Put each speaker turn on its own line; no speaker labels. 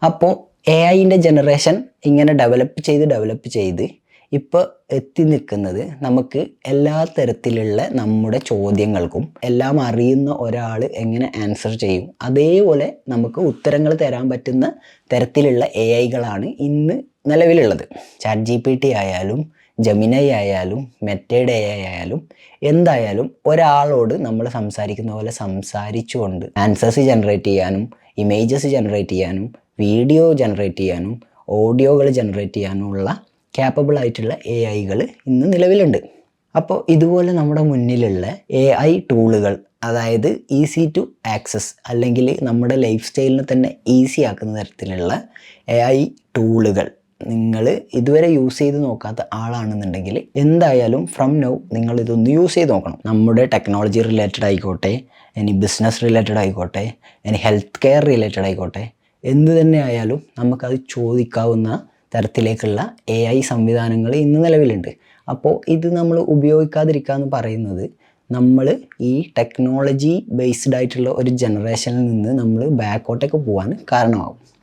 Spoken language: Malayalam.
അപ്പോൾ എ ഐൻ്റെ ജനറേഷൻ ഇങ്ങനെ ഡെവലപ്പ് ചെയ്ത് ഇപ്പോൾ എത്തി നിൽക്കുന്നത് നമുക്ക് എല്ലാ തരത്തിലുള്ള നമ്മുടെ ചോദ്യങ്ങൾക്കും എല്ലാം അറിയുന്ന ഒരാൾ എങ്ങനെ ആൻസർ ചെയ്യും അതേപോലെ നമുക്ക് ഉത്തരങ്ങൾ തരാൻ പറ്റുന്ന തരത്തിലുള്ള എ ഐകളാണ് ഇന്ന് നിലവിലുള്ളത്. ChatGPT ആയാലും ജെമിനൈ ആയാലും മെറ്റയുടെ എ ഐ ആയാലും എന്തായാലും ഒരാളോട് നമ്മൾ സംസാരിക്കുന്ന പോലെ സംസാരിച്ചുകൊണ്ട് ആൻസേഴ്സ് ജനറേറ്റ് ചെയ്യാനും ഇമേജസ് ജനറേറ്റ് ചെയ്യാനും വീഡിയോ ജനറേറ്റ് ചെയ്യാനും ഓഡിയോകൾ ജനറേറ്റ് ചെയ്യാനുമുള്ള ക്യാപ്പബിൾ ആയിട്ടുള്ള എ ഐകൾ ഇന്ന് നിലവിലുണ്ട്. അപ്പോൾ ഇതുപോലെ നമ്മുടെ മുന്നിലുള്ള എ ഐ ടൂളുകൾ, അതായത് ഈസി ടു ആക്സസ് അല്ലെങ്കിൽ നമ്മുടെ ലൈഫ് സ്റ്റൈലിനെ തന്നെ ഈസി ആക്കുന്ന തരത്തിലുള്ള എ ഐ ടൂളുകൾ നിങ്ങൾ ഇതുവരെ യൂസ് ചെയ്ത് നോക്കാത്ത ആളാണെന്നുണ്ടെങ്കിൽ എന്തായാലും ഫ്രം നൗ നിങ്ങൾ ഇതൊന്ന് യൂസ് ചെയ്ത് നോക്കണം. നമ്മുടെ ടെക്നോളജി റിലേറ്റഡ് ആയിക്കോട്ടെ, ഇനി ബിസിനസ് റിലേറ്റഡ് ആയിക്കോട്ടെ, ഇനി ഹെൽത്ത് കെയർ റിലേറ്റഡ് ആയിക്കോട്ടെ, എന്ത് തന്നെ ആയാലും നമുക്കത് ചോദിക്കാവുന്ന തരത്തിലേക്കുള്ള എ ഐ സംവിധാനങ്ങൾ ഇന്ന് നിലവിലുണ്ട്. അപ്പോൾ ഇത് നമ്മൾ ഉപയോഗിക്കാതിരിക്കുക എന്ന് പറയുന്നത് നമ്മൾ ഈ ടെക്നോളജി ബേസ്ഡ് ആയിട്ടുള്ള ഒരു ജനറേഷനിൽ നിന്ന് നമ്മൾ ബാക്കോട്ടേക്ക് പോകാൻ കാരണമാകും.